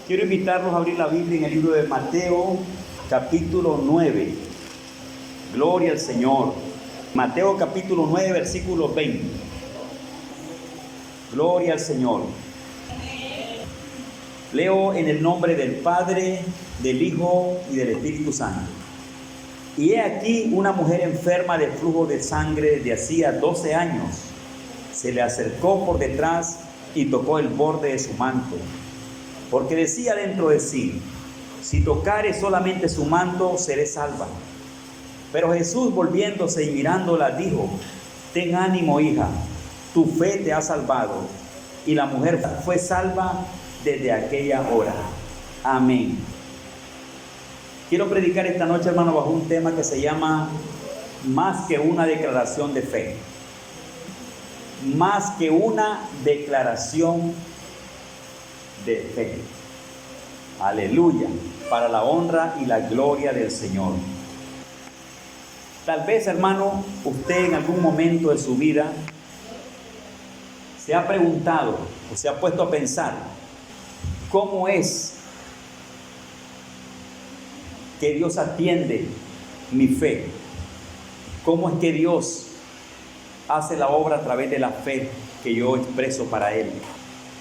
Quiero invitarlos a abrir la Biblia en el libro de Mateo, capítulo 9. Gloria al Señor. Mateo capítulo 9, versículo 20. Gloria al Señor. Leo en el nombre del Padre, del Hijo y del Espíritu Santo. Y he aquí una mujer enferma de flujo de sangre desde hacía 12 años. Se le acercó por detrás y tocó el borde de su manto, porque decía dentro de sí: si tocare solamente su manto, seré salva. Pero Jesús, volviéndose y mirándola, dijo: ten ánimo, hija, tu fe te ha salvado. Y la mujer fue salva desde aquella hora. Amén. Quiero predicar esta noche, hermano, bajo un tema que se llama más que una declaración de fe. Más que una declaración de fe. Aleluya. Para la honra y la gloria del Señor. Tal vez, hermano, usted en algún momento de su vida se ha preguntado o se ha puesto a pensar: ¿cómo es que Dios atiende mi fe? ¿Cómo es que Dios hace la obra a través de la fe que yo expreso para Él?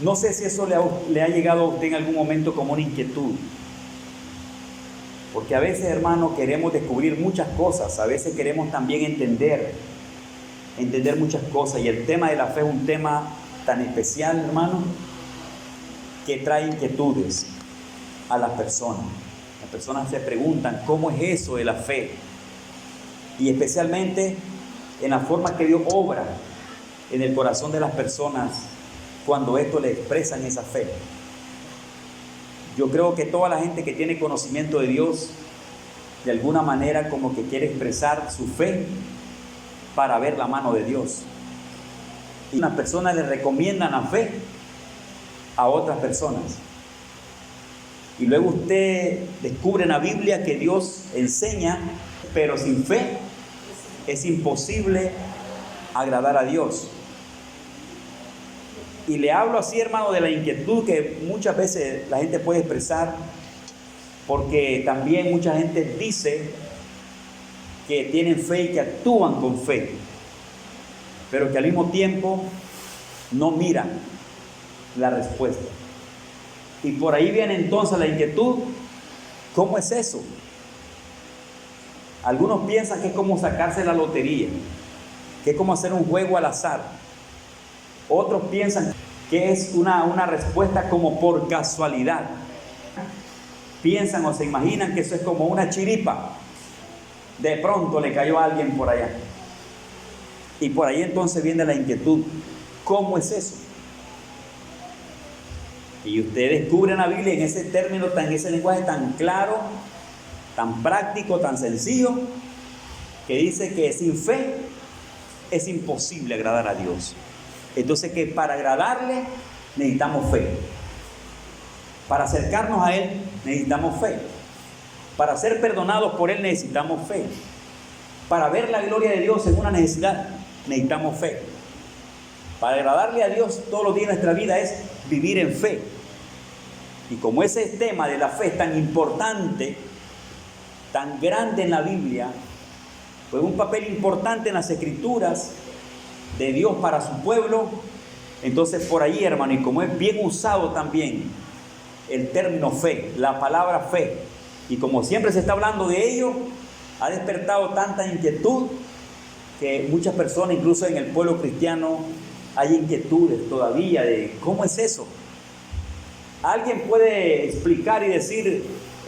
No sé si eso le ha llegado a usted en algún momento como una inquietud. Porque a veces, hermano, queremos descubrir muchas cosas. A veces queremos también entender muchas cosas. Y el tema de la fe es un tema tan especial, hermano, que trae inquietudes a las personas. Las personas se preguntan: ¿cómo es eso de la fe? Y especialmente en la forma que Dios obra en el corazón de las personas cuando esto le expresan esa fe. Yo creo que toda la gente que tiene conocimiento de Dios, de alguna manera como que quiere expresar su fe para ver la mano de Dios. Y unas personas le recomiendan la fe a otras personas. Y luego usted descubre en la Biblia que Dios enseña, pero sin fe es imposible agradar a Dios. Y le hablo así, hermano, de la inquietud que muchas veces la gente puede expresar, porque también mucha gente dice que tienen fe y que actúan con fe, pero que al mismo tiempo no miran la respuesta. Y por ahí viene entonces la inquietud: ¿cómo es eso? Algunos piensan que es como sacarse la lotería, que es como hacer un juego al azar. Otros piensan que es una respuesta como por casualidad. Piensan o se imaginan que eso es como una chiripa. De pronto le cayó a alguien por allá. Y por ahí entonces viene la inquietud: ¿cómo es eso? Y usted descubre en la Biblia, en ese término, en ese lenguaje tan claro, tan práctico, tan sencillo, que dice que sin fe es imposible agradar a Dios. Entonces, que para agradarle necesitamos fe. Para acercarnos a Él necesitamos fe. Para ser perdonados por Él necesitamos fe. Para ver la gloria de Dios en una necesidad necesitamos fe. Para agradarle a Dios todos los días de nuestra vida es vivir en fe. Y como ese tema de la fe es tan importante, tan grande en la Biblia, pues un papel importante en las Escrituras de Dios para su pueblo, entonces por ahí, hermano, y como es bien usado también el término fe, la palabra fe, y como siempre se está hablando de ello, ha despertado tanta inquietud que muchas personas, incluso en el pueblo cristiano, hay inquietudes todavía de ¿cómo es eso? Alguien puede explicar y decir: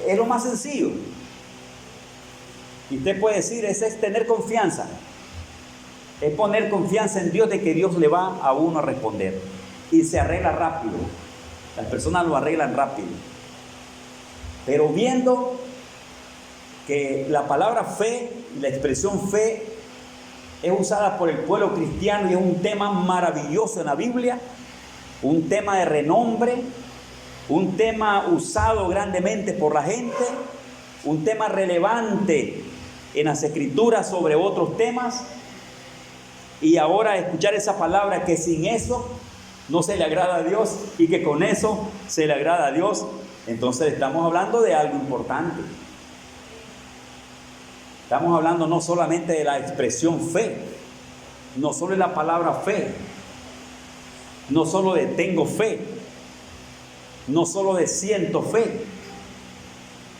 es lo más sencillo. Y usted puede decir: es tener confianza. Es poner confianza en Dios, de que Dios le va a uno a responder. Y se arregla rápido. Las personas lo arreglan rápido. Pero viendo que la palabra fe, la expresión fe, es usada por el pueblo cristiano y es un tema maravilloso en la Biblia, un tema de renombre, un tema usado grandemente por la gente, un tema relevante en las Escrituras sobre otros temas. Y ahora escuchar esa palabra, que sin eso no se le agrada a Dios y que con eso se le agrada a Dios, Entonces estamos hablando de algo importante. Estamos hablando no solamente de la expresión fe, no solo de la palabra fe, no solo de tengo fe, no solo de siento fe,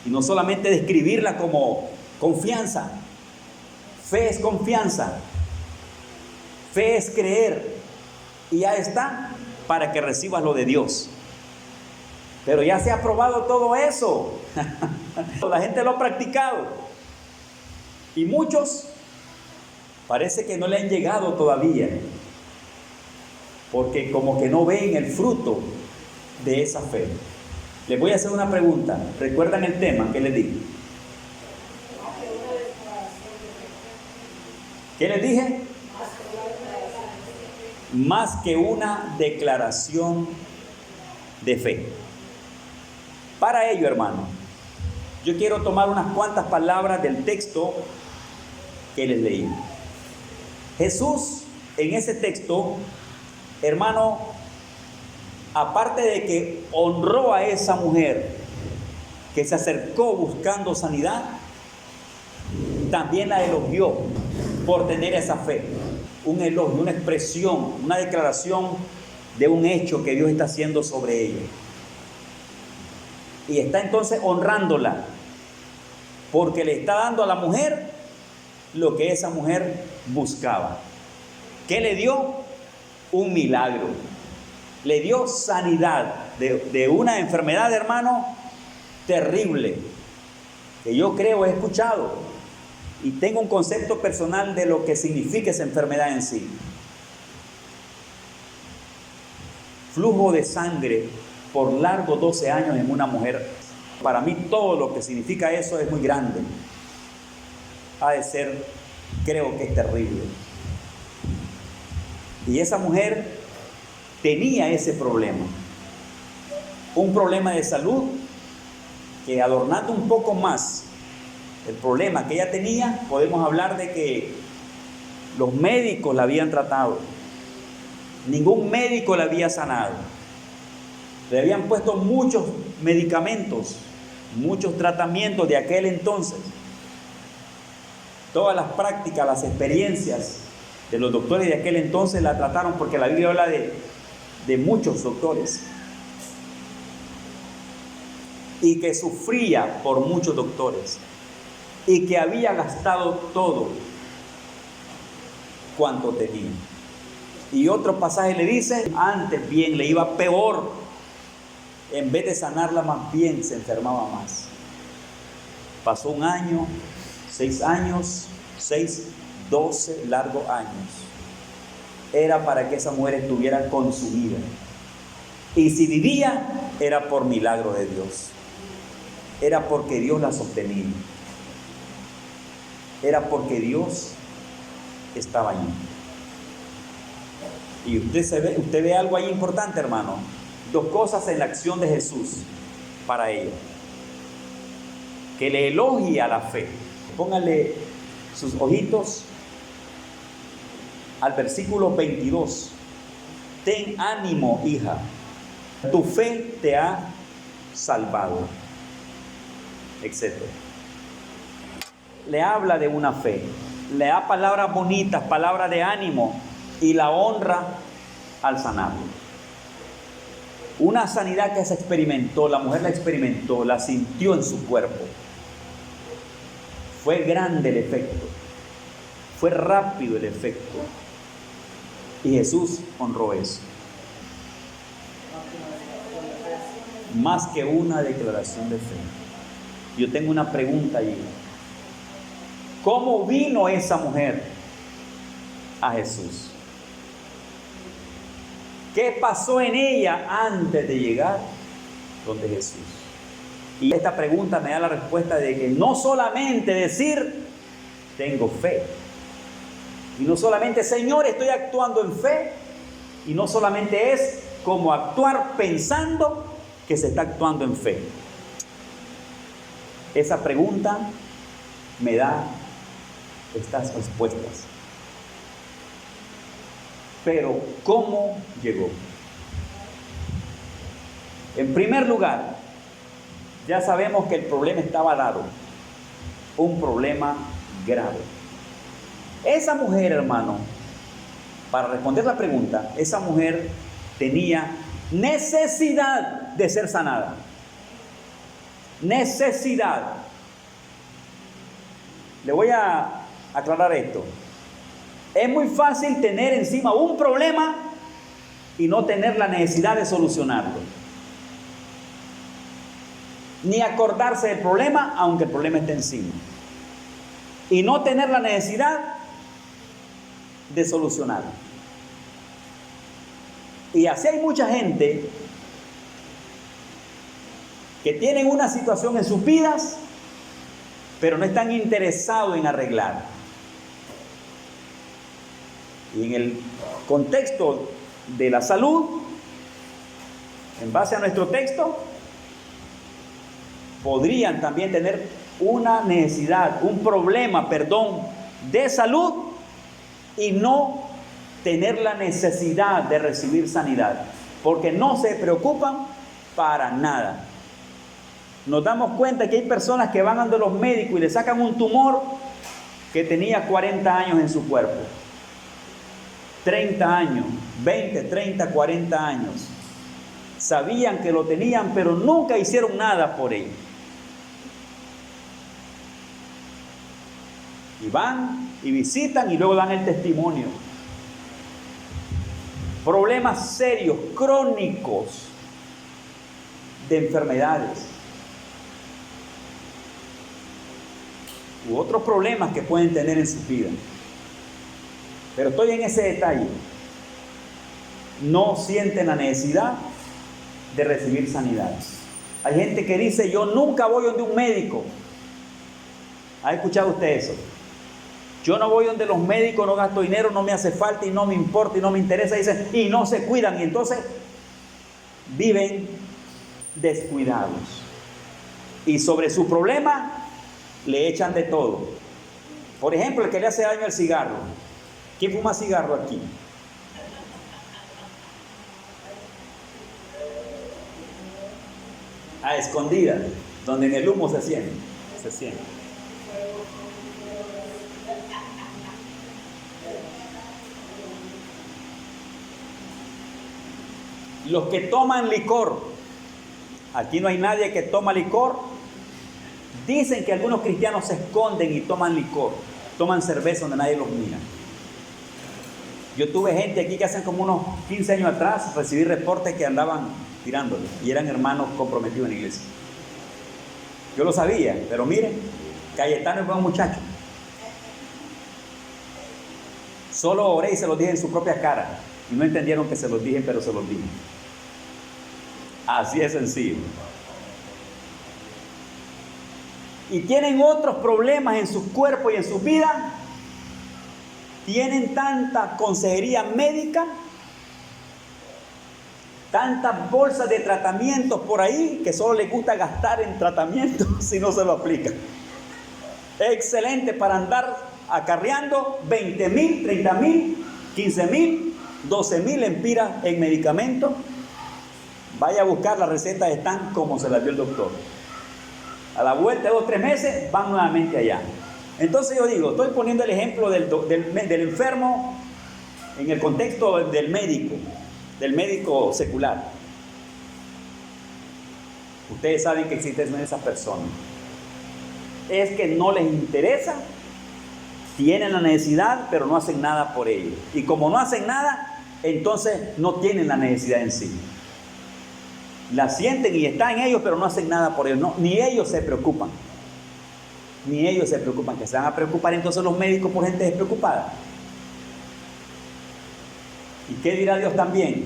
y no solamente de escribirla como confianza. Fe es confianza, fe es creer, y ya está para que recibas lo de Dios. Pero ya se ha probado todo eso. La gente lo ha practicado. Y muchos parece que no le han llegado todavía. Porque como que no ven el fruto de esa fe. Les voy a hacer una pregunta. ¿Recuerdan el tema que les di? ¿Qué les dije? Más que una declaración de fe. Para ello, hermano, yo quiero tomar unas cuantas palabras del texto que les leí. Jesús, en ese texto, hermano, aparte de que honró a esa mujer que se acercó buscando sanidad, también la elogió por tener esa fe. Un elogio, una expresión, una declaración de un hecho que Dios está haciendo sobre ella. Y está entonces honrándola, porque le está dando a la mujer lo que esa mujer buscaba. ¿Qué le dio? Un milagro. Le dio sanidad de una enfermedad, hermano, terrible, que yo creo, he escuchado, y tengo un concepto personal de lo que significa esa enfermedad en sí. Flujo de sangre por largos 12 años en una mujer. Para mí todo lo que significa eso es muy grande. Ha de ser, creo que es terrible. Y esa mujer tenía ese problema. Un problema de salud que, adornando un poco más el problema que ella tenía, podemos hablar de que los médicos la habían tratado. Ningún médico la había sanado. Le habían puesto muchos medicamentos, muchos tratamientos de aquel entonces. Todas las prácticas, las experiencias de los doctores de aquel entonces la trataron, porque la Biblia habla de muchos doctores. Y que sufría por muchos doctores. Y que había gastado todo cuanto tenía. Y otro pasaje le dice, antes bien le iba peor. En vez de sanarla, más bien se enfermaba más. Pasó 1 año, 6 años, 12 largos años. Era para que esa mujer estuviera consumida. Y si vivía, era por milagro de Dios. Era porque Dios la sostenía. Era porque Dios estaba allí. Y usted ve algo ahí importante, hermano. 2 cosas en la acción de Jesús para ella. Que le elogia la fe. Póngale sus ojitos al versículo 22. Ten ánimo, hija. Tu fe te ha salvado. Etcétera. Le habla de una fe. Le da palabras bonitas, palabras de ánimo, y la honra al sanarlo. Una sanidad que se experimentó, la mujer la experimentó, la sintió en su cuerpo. Fue grande el efecto, fue rápido el efecto, y Jesús honró eso. Más que una declaración de fe. Yo tengo una pregunta allí. ¿Cómo vino esa mujer a Jesús? ¿Qué pasó en ella antes de llegar donde Jesús? Y esta pregunta me da la respuesta de que no solamente decir tengo fe, y no solamente Señor estoy actuando en fe, y no solamente es como actuar pensando que se está actuando en fe. Esa pregunta me da estas respuestas. Pero ¿cómo llegó? En primer lugar, ya sabemos que el problema estaba dado, un problema grave. Esa mujer, hermano, para responder la pregunta, esa mujer tenía necesidad de ser sanada. Necesidad. Le voy a aclarar esto. Es muy fácil tener encima un problema y no tener la necesidad de solucionarlo. Ni acordarse del problema, aunque el problema esté encima. Y no tener la necesidad de solucionarlo. Y así hay mucha gente que tienen una situación en sus vidas, pero no están interesados en arreglar. Y en el contexto de la salud, en base a nuestro texto, podrían también tener una necesidad, un problema, de salud y no tener la necesidad de recibir sanidad, porque no se preocupan para nada. Nos damos cuenta que hay personas que van ante los médicos y le sacan un tumor que tenía 40 años en su cuerpo. 30 años, 20, 30, 40 años. Sabían que lo tenían, pero nunca hicieron nada por él. Y van y visitan y luego dan el testimonio. Problemas serios, crónicos de enfermedades. U otros problemas que pueden tener en su vida. Pero estoy en ese detalle. No sienten la necesidad de recibir sanidad. Hay gente que dice, yo nunca voy donde un médico. ¿Ha escuchado usted eso? Yo no voy donde los médicos, no gasto dinero, no me hace falta y no me importa y no me interesa. Dicen, y no se cuidan. Y entonces viven descuidados. Y sobre su problema le echan de todo. Por ejemplo, el que le hace daño al cigarro. ¿Quién fuma cigarro aquí? A escondidas, donde en el humo se siente. Los que toman licor, aquí no hay nadie que toma licor. Dicen que algunos cristianos se esconden y toman licor, toman cerveza donde nadie los mira. Yo tuve gente aquí que hace como unos 15 años atrás recibí reportes que andaban tirándole y eran hermanos comprometidos en la iglesia. Yo lo sabía, pero miren, Cayetano es buen muchacho. Solo oré y se los dije en su propia cara y no entendieron que se los dije, pero se los dije. Así es sencillo. Y tienen otros problemas en sus cuerpos y en sus vidas. Tienen tanta consejería médica, tantas bolsas de tratamientos por ahí, que solo les gusta gastar en tratamientos si no se lo aplican. Es excelente para andar acarreando 20,000, 30,000, 15,000, 12,000 lempiras en medicamentos. Vaya a buscar, las recetas están como se las dio el doctor. A la vuelta de 2 o 3 meses van nuevamente allá. Entonces yo digo, estoy poniendo el ejemplo del enfermo en el contexto del médico secular. Ustedes saben que existen esas personas. Es que no les interesa, tienen la necesidad, pero no hacen nada por ello. Y como no hacen nada, entonces no tienen la necesidad en sí. La sienten y está en ellos, pero no hacen nada por ellos. No, ni ellos se preocupan. Ni ellos se preocupan, que se van a preocupar entonces los médicos por gente despreocupada. ¿Y qué dirá Dios también?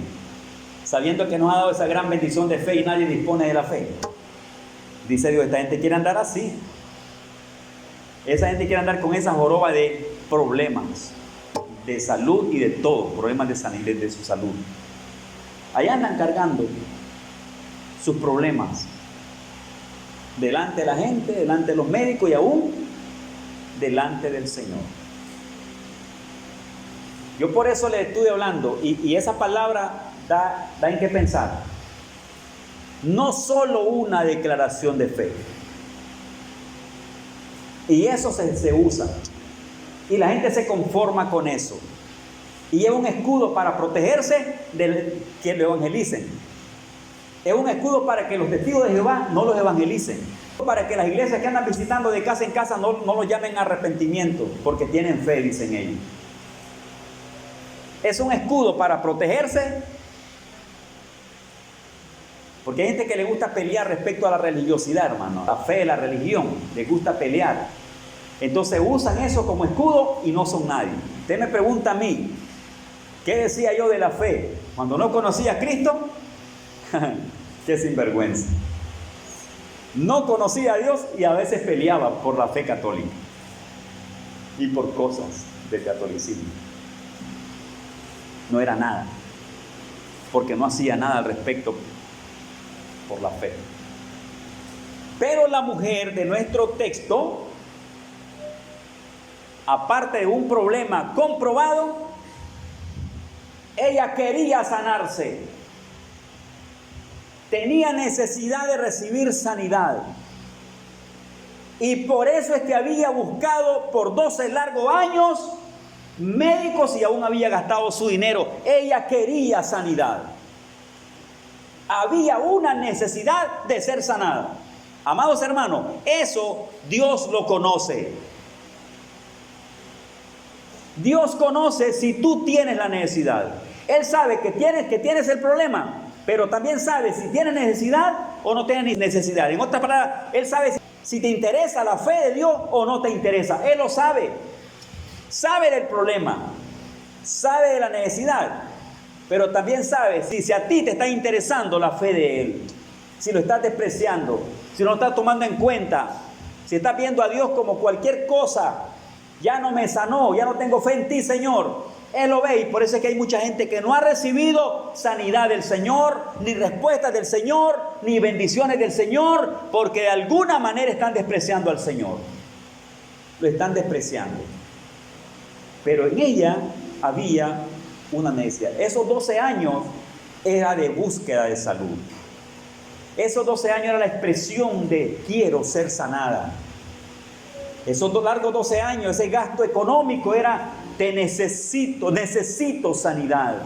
Sabiendo que nos ha dado esa gran bendición de fe y nadie dispone de la fe. Dice Dios, esta gente quiere andar así. Esa gente quiere andar con esa joroba de problemas, de salud y de todo, problemas de sanidad, de su salud. Allá andan cargando sus problemas delante de la gente, delante de los médicos y aún delante del Señor. Yo por eso le estuve hablando y esa palabra da en qué pensar. no solo una declaración de fe. Y eso se usa. Y la gente se conforma con eso. Y es un escudo para protegerse de que lo evangelicen. Es un escudo para que los testigos de Jehová no los evangelicen. Para que las iglesias que andan visitando de casa en casa no los llamen a arrepentimiento, porque tienen fe, dicen ellos. Es un escudo para protegerse. Porque hay gente que le gusta pelear respecto a la religiosidad, hermano. La fe, la religión, les gusta pelear. Entonces usan eso como escudo y no son nadie. Usted me pregunta a mí, ¿qué decía yo de la fe cuando no conocía a Cristo? Qué sinvergüenza. No conocía a Dios y a veces peleaba por la fe católica y por cosas del catolicismo. No era nada, porque no hacía nada al respecto por la fe. Pero la mujer de nuestro texto, aparte de un problema comprobado, ella quería sanarse. Tenía necesidad de recibir sanidad. Y por eso es que había buscado por 12 largos años médicos y aún había gastado su dinero. Ella quería sanidad. Había una necesidad de ser sanada. Amados hermanos, eso Dios lo conoce. Dios conoce si tú tienes la necesidad. Él sabe que tienes el problema, pero también sabe si tienes necesidad o no tienes necesidad. En otras palabras, Él sabe si te interesa la fe de Dios o no te interesa. Él lo sabe. Sabe del problema, sabe de la necesidad, pero también sabe si a ti te está interesando la fe de Él, si lo estás despreciando, si no lo estás tomando en cuenta, si estás viendo a Dios como cualquier cosa. Ya no me sanó, ya no tengo fe en ti, Señor. Él lo ve, y por eso es que hay mucha gente que no ha recibido sanidad del Señor, ni respuestas del Señor, ni bendiciones del Señor, porque de alguna manera están despreciando al Señor. Lo están despreciando. Pero en ella había una necesidad. Esos 12 años era de búsqueda de salud. Esos 12 años era la expresión de quiero ser sanada. Esos largos 12 años, ese gasto económico era te necesito sanidad.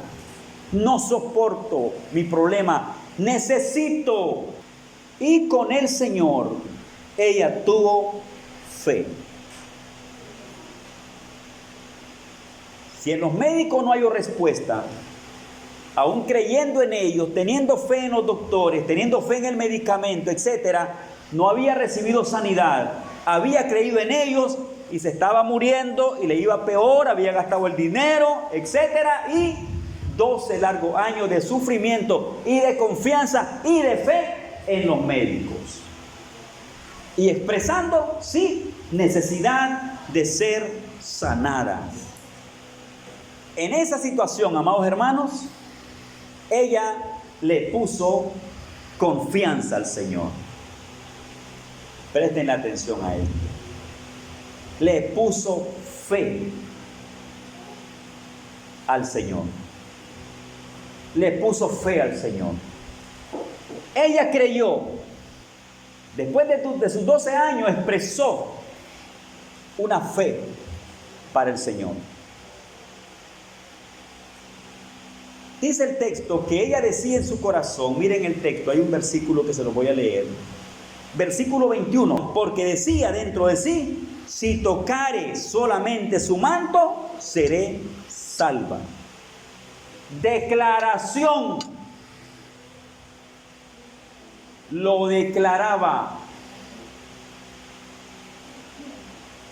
No soporto mi problema, necesito. Y con el Señor, ella tuvo fe. Si en los médicos no hay respuesta, aún creyendo en ellos, teniendo fe en los doctores, teniendo fe en el medicamento, etcétera, no había recibido sanidad. Había creído en ellos y se estaba muriendo y le iba peor, había gastado el dinero, etcétera, y 12 largos años de sufrimiento y de confianza y de fe en los médicos. Y expresando, sí, necesidad de ser sanada. En esa situación, amados hermanos, ella le puso confianza al Señor. Presten atención a él. Le puso fe al Señor. Le puso fe al Señor. Ella creyó. Después de sus 12 años expresó una fe para el Señor. Dice el texto que ella decía en su corazón, miren el texto, hay un versículo que se lo voy a leer. Versículo 21, porque decía dentro de sí, si tocare solamente su manto, seré salva. Declaración. Lo declaraba.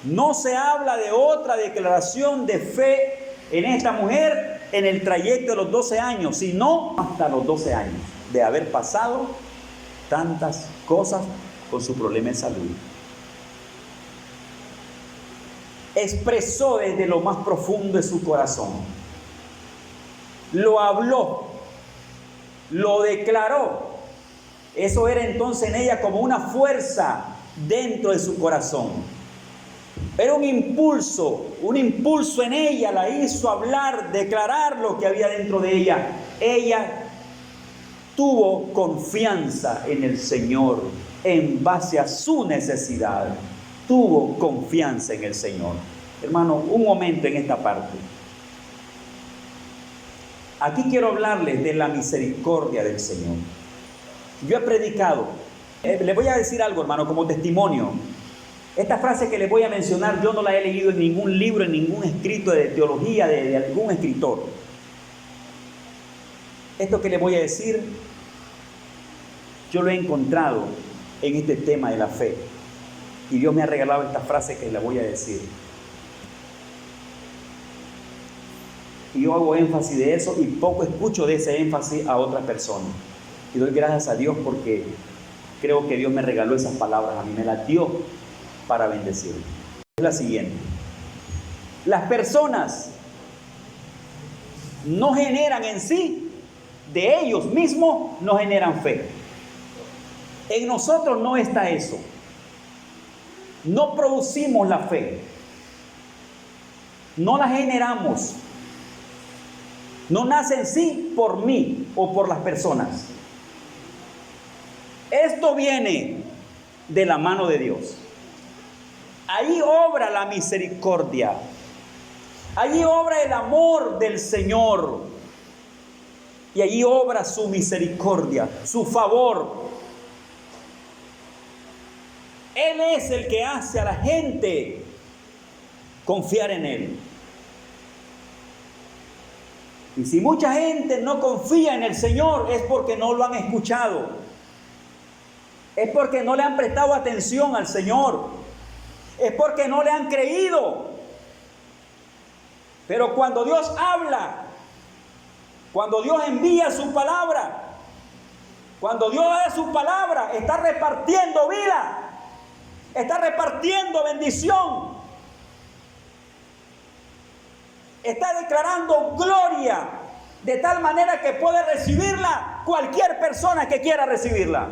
No se habla de otra declaración de fe en esta mujer en el trayecto de los 12 años, sino hasta los 12 años de haber pasado tantas cosas con su problema de salud. Expresó desde lo más profundo de su corazón. Lo habló. Lo declaró. Eso era entonces en ella como una fuerza dentro de su corazón. Era un impulso en ella, la hizo hablar, declarar lo que había dentro de ella. Ella tuvo confianza en el Señor en base a su necesidad. Tuvo confianza en el Señor. Hermano, un momento en esta parte. Aquí quiero hablarles de la misericordia del Señor. Yo he predicado, les voy a decir algo, hermano, como testimonio. Esta frase que les voy a mencionar, yo no la he leído en ningún libro, en ningún escrito de teología de algún escritor. Esto que les voy a decir, yo lo he encontrado en este tema de la fe. Y Dios me ha regalado esta frase que les voy a decir. Y yo hago énfasis de eso y poco escucho de ese énfasis a otras personas. Y doy gracias a Dios porque creo que Dios me regaló esas palabras. A mí me las dio para bendecir. Es la siguiente. Las personas no generan en sí, de ellos mismos, no generan fe. En nosotros no está eso. No producimos la fe. No la generamos. No nace en sí por mí o por las personas. Esto viene de la mano de Dios. Ahí obra la misericordia. Allí obra el amor del Señor. Y allí obra su misericordia, su favor. Él es el que hace a la gente confiar en Él. Y si mucha gente no confía en el Señor, es porque no lo han escuchado. Es porque no le han prestado atención al Señor. Es porque no le han creído. Pero cuando Dios habla, cuando Dios envía su palabra, cuando Dios da su palabra, está repartiendo vida. Está repartiendo bendición. Está declarando gloria de tal manera que puede recibirla cualquier persona que quiera recibirla.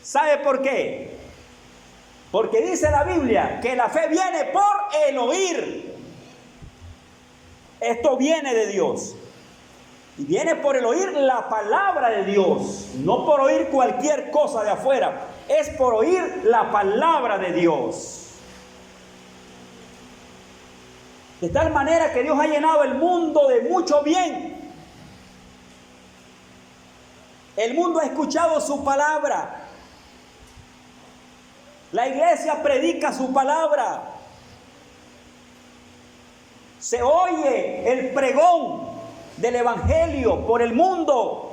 ¿Sabe por qué? Porque dice la Biblia que la fe viene por el oír. Esto viene de Dios. Y viene por el oír la palabra de Dios. No por oír cualquier cosa de afuera. Es por oír la palabra de Dios. De tal manera que Dios ha llenado el mundo de mucho bien. El mundo ha escuchado su palabra. La iglesia predica su palabra. Se oye el pregón del evangelio por el mundo.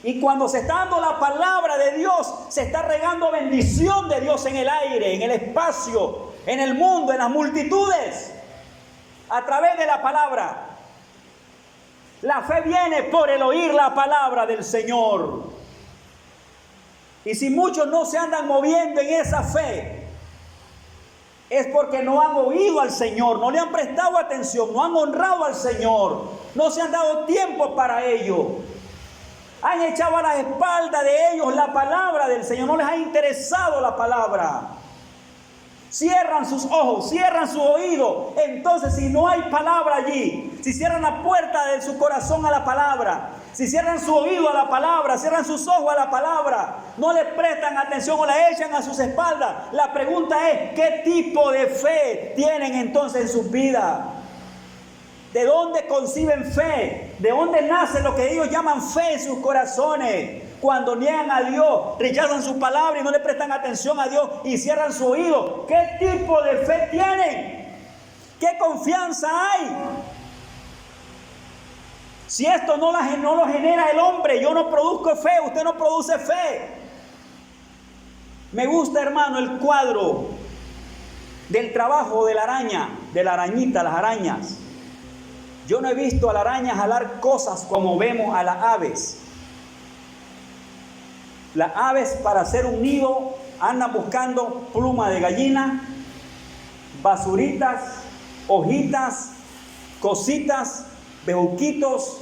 Y cuando se está dando la palabra de Dios, se está regando bendición de Dios en el aire, en el espacio, en el mundo, en las multitudes. A través de la palabra. La fe viene por el oír la palabra del Señor. Y si muchos no se andan moviendo en esa fe, es porque no han oído al Señor, no le han prestado atención, no han honrado al Señor, no se han dado tiempo para ello. Han echado a la espalda de ellos la palabra del Señor, no les ha interesado la palabra. Cierran sus ojos, cierran su oído. Entonces, si no hay palabra allí, si cierran la puerta de su corazón a la palabra, si cierran su oído a la palabra, cierran sus ojos a la palabra, no le prestan atención o la echan a sus espaldas, la pregunta es, ¿qué tipo de fe tienen entonces en sus vidas? ¿De dónde conciben fe? ¿De dónde nace lo que ellos llaman fe en sus corazones? Cuando niegan a Dios, rechazan su palabra y no le prestan atención a Dios y cierran su oído. ¿Qué tipo de fe tienen? ¿Qué confianza hay? Si esto no lo genera el hombre, yo no produzco fe, usted no produce fe. Me gusta, hermano, el cuadro del trabajo de la araña, de la arañita, las arañas. Yo no he visto a la araña jalar cosas como vemos a las aves. Las aves para hacer un nido andan buscando pluma de gallina, basuritas, hojitas, cositas, bejuquitos,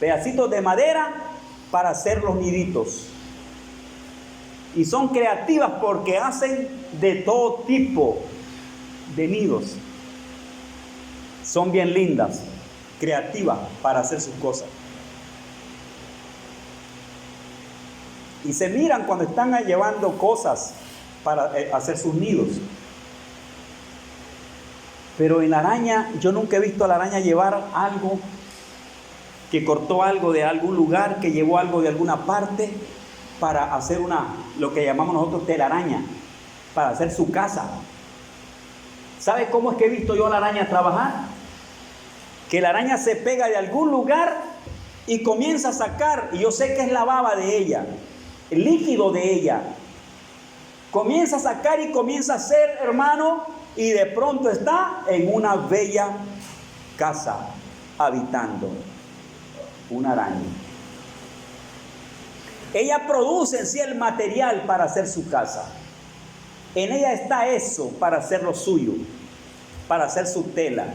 pedacitos de madera para hacer los niditos. Y son creativas porque hacen de todo tipo de nidos. Son bien lindas, creativas para hacer sus cosas. y se miran cuando están llevando cosas para hacer sus nidos. Pero en la araña, yo nunca he visto a la araña llevar algo, que cortó algo de algún lugar, que llevó algo de alguna parte para hacer lo que llamamos nosotros telaraña, para hacer su casa. ¿Sabe cómo es que he visto yo a la araña trabajar? Que la araña se pega de algún lugar y comienza a sacar, y yo sé que es la baba de ella, el líquido de ella. Comienza a sacar y comienza a hacer, hermano, y de pronto está en una bella casa habitando una araña. Ella produce en sí el material para hacer su casa. En ella está eso para hacer lo suyo, para hacer su tela,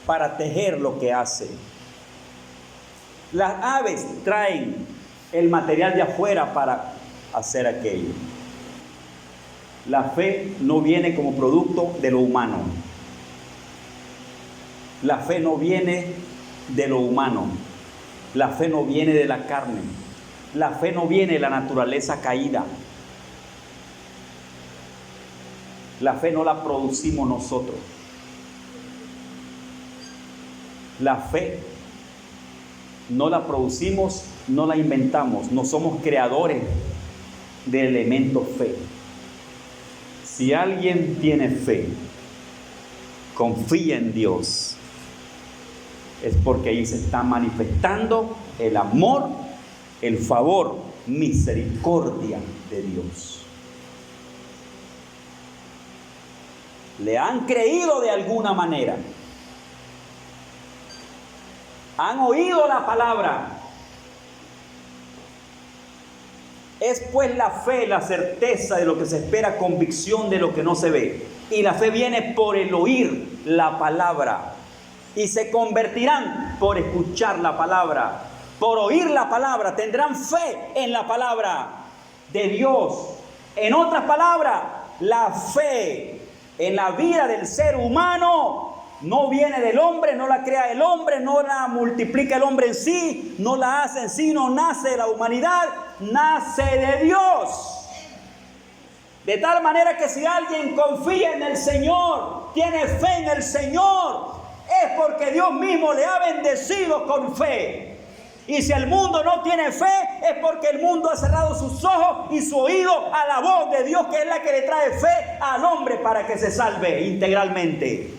para tejer lo que hace. Las aves traen el material de afuera para hacer aquello. La fe no viene como producto de lo humano. La fe no viene de lo humano. La fe no viene de la carne. La fe no viene de la naturaleza caída. La fe no la producimos nosotros. La fe no la producimos, no la inventamos. No somos creadores del elemento fe. Si alguien tiene fe, confía en Dios, es porque ahí se está manifestando el amor, el favor, misericordia de Dios. Le han creído de alguna manera. Han oído la palabra. Es pues la fe, la certeza de lo que se espera, convicción de lo que no se ve. Y la fe viene por el oír la palabra. Y se convertirán por escuchar la palabra, por oír la palabra. Tendrán fe en la palabra de Dios. En otras palabras, la fe en la vida del ser humano no viene del hombre, no la crea el hombre, no la multiplica el hombre en sí, no la hace en sí, no nace de la humanidad, nace de Dios. De tal manera que si alguien confía en el Señor, tiene fe en el Señor, es porque Dios mismo le ha bendecido con fe. Y si el mundo no tiene fe, es porque el mundo ha cerrado sus ojos y su oído a la voz de Dios, que es la que le trae fe al hombre para que se salve integralmente.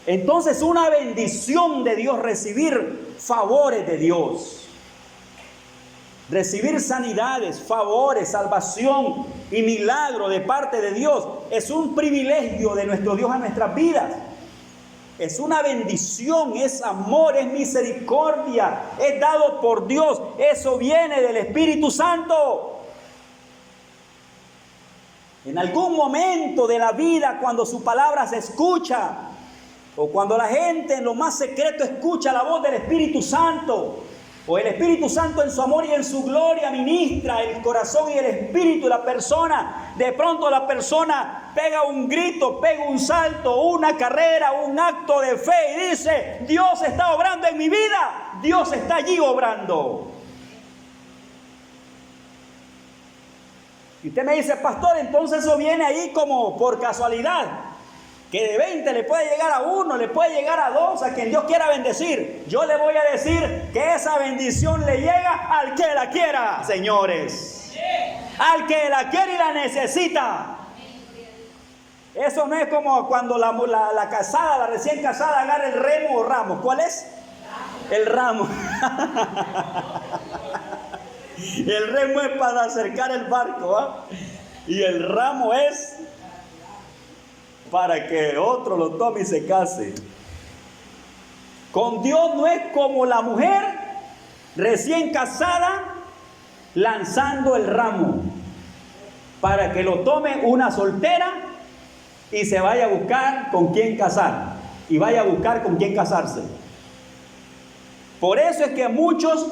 Entonces, una bendición de Dios, recibir favores de Dios, recibir sanidades, favores, salvación y milagro de parte de Dios, es un privilegio de nuestro Dios a nuestras vidas. Es una bendición, es amor, es misericordia, es dado por Dios. Eso viene del Espíritu Santo. En algún momento de la vida, cuando su palabra se escucha, o cuando la gente en lo más secreto escucha la voz del Espíritu Santo, o el Espíritu Santo en su amor y en su gloria ministra el corazón y el espíritu de la persona, de pronto la persona pega un grito, pega un salto, una carrera, un acto de fe y dice: Dios está obrando en mi vida, Dios está allí obrando. Y usted me dice: pastor, entonces eso viene ahí como por casualidad, que de 20 le puede llegar a 1, le puede llegar a 2, a quien Dios quiera bendecir. Yo le voy a decir que esa bendición le llega al que la quiera, señores. Al que la quiere y la necesita. Eso no es como cuando la casada, la recién casada, agarra el remo o ramo. ¿Cuál es? El ramo. El remo es para acercar el barco, ¿eh? Y el ramo es para que otro lo tome y se case. Con Dios no es como la mujer recién casada lanzando el ramo para que lo tome una soltera y se vaya a buscar con quién casar y vaya a buscar con quién casarse. Por eso es que a muchos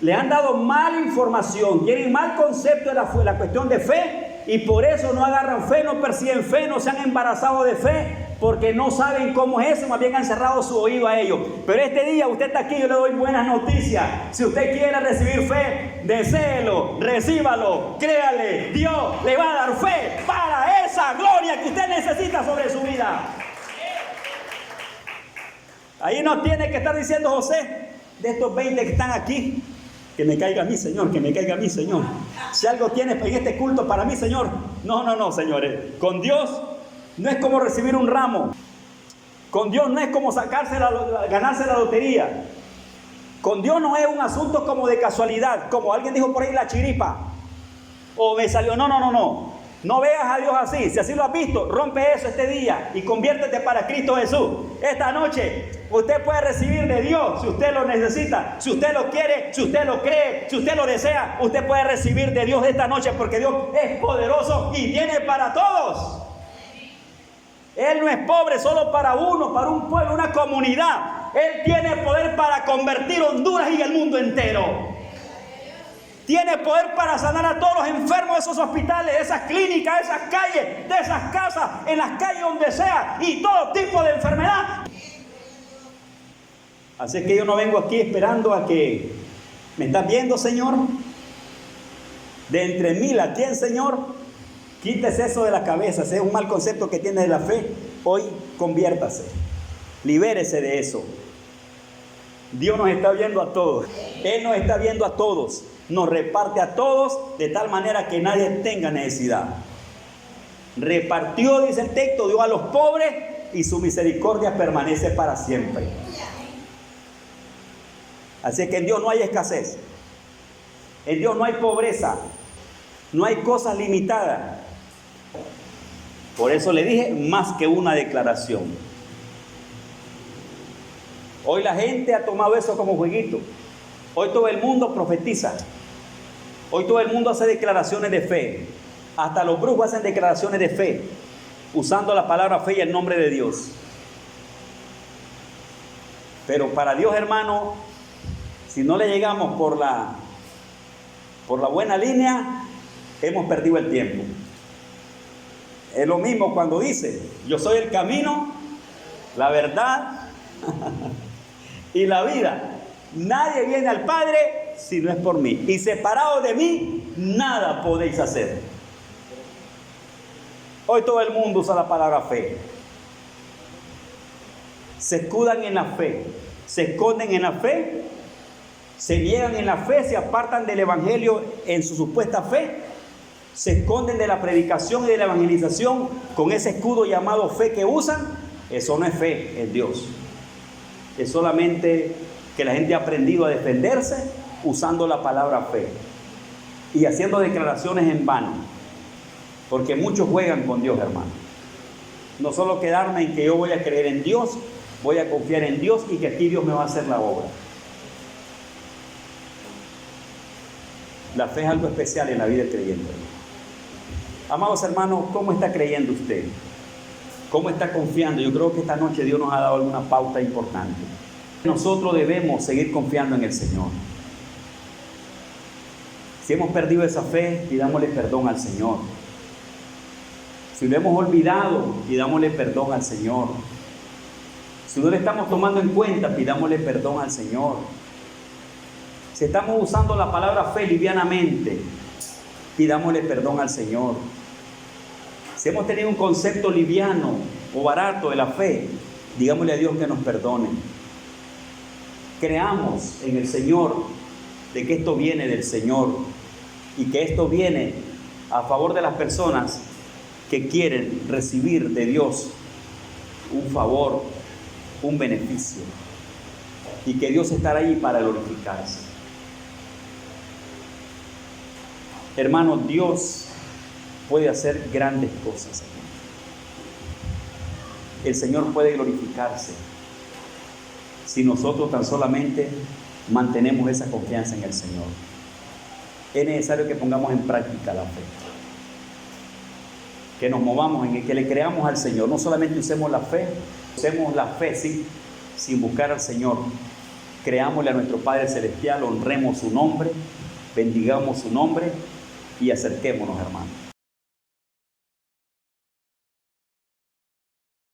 le han dado mala información, tienen mal concepto de la cuestión de fe, y por eso no agarran fe, no persiguen fe, no se han embarazado de fe, porque no saben cómo es eso, más bien han cerrado su oído a ello. Pero este día usted está aquí, yo le doy buenas noticias. Si usted quiere recibir fe, deséelo, recíbalo, créale, Dios le va a dar fe para esa gloria que usted necesita sobre su vida. Ahí no tiene que estar diciendo José, de estos 20 que están aquí, que me caiga a mí, Señor, que me caiga a mí, Señor. Si algo tienes en este culto para mí, Señor. No, señores. Con Dios no es como recibir un ramo. Con Dios no es como ganarse la lotería. Con Dios no es un asunto como de casualidad, como alguien dijo por ahí, la chiripa. O me salió, no. No veas a Dios así. Si así lo has visto, rompe eso este día y conviértete para Cristo Jesús. Esta noche usted puede recibir de Dios si usted lo necesita, si usted lo quiere, si usted lo cree, si usted lo desea. Usted puede recibir de Dios esta noche porque Dios es poderoso y tiene para todos. Él no es pobre solo para uno, para un pueblo, una comunidad. Él tiene poder para convertir Honduras y el mundo entero. Tiene poder para sanar a todos los enfermos de esos hospitales, de esas clínicas, de esas calles, de esas casas, en las calles donde sea, y todo tipo de enfermedad. Así que yo no vengo aquí esperando a que me estás viendo, Señor. De entre 1000 a 100, Señor, quítese eso de la cabeza. Ese es un mal concepto que tiene de la fe. Hoy conviértase, libérese de eso. Dios nos está viendo a todos. Él nos está viendo a todos. Nos reparte a todos de tal manera que nadie tenga necesidad. Repartió, dice el texto, dio a los pobres y su misericordia permanece para siempre. Así que en Dios no hay escasez. En Dios no hay pobreza. No hay cosas limitadas. Por eso le dije, más que una declaración. Hoy la gente ha tomado eso como jueguito. Hoy todo el mundo profetiza. Hoy todo el mundo hace declaraciones de fe. Hasta los brujos hacen declaraciones de fe, usando la palabra fe y el nombre de Dios. Pero para Dios, hermano, si no le llegamos por la buena línea, hemos perdido el tiempo. Es lo mismo cuando dice, yo soy el camino, la verdad y la vida. Nadie viene al Padre si no es por mí. Y separado de mí, nada podéis hacer. Hoy todo el mundo usa la palabra fe. Se escudan en la fe, se esconden en la fe, se niegan en la fe, se apartan del evangelio en su supuesta fe, se esconden de la predicación y de la evangelización con ese escudo llamado fe que usan. Eso no es fe en Dios. Es solamente que la gente ha aprendido a defenderse usando la palabra fe y haciendo declaraciones en vano, porque muchos juegan con Dios, hermano. No solo quedarme en que yo voy a creer en Dios, voy a confiar en Dios y que aquí Dios me va a hacer la obra. La fe es algo especial en la vida del creyente. Amados hermanos, ¿cómo está creyendo usted? ¿Cómo está confiando? Yo creo que esta noche Dios nos ha dado alguna pauta importante. Nosotros debemos seguir confiando en el Señor. Si hemos perdido esa fe, pidámosle perdón al Señor. Si lo hemos olvidado, pidámosle perdón al Señor. Si no le estamos tomando en cuenta, pidámosle perdón al Señor. Si estamos usando la palabra fe livianamente, pidámosle perdón al Señor. Si hemos tenido un concepto liviano o barato de la fe, digámosle a Dios que nos perdone. Creamos en el Señor de que esto viene del Señor y que esto viene a favor de las personas que quieren recibir de Dios un favor, un beneficio, y que Dios estará ahí para glorificarse. Hermano, Dios puede hacer grandes cosas. El Señor puede glorificarse si nosotros tan solamente mantenemos esa confianza en el Señor. Es necesario que pongamos en práctica la fe, que nos movamos en el que le creamos al Señor. No solamente usemos la fe sí, sin buscar al Señor. Creámosle a nuestro Padre Celestial, honremos su nombre, bendigamos su nombre y acerquémonos, hermanos.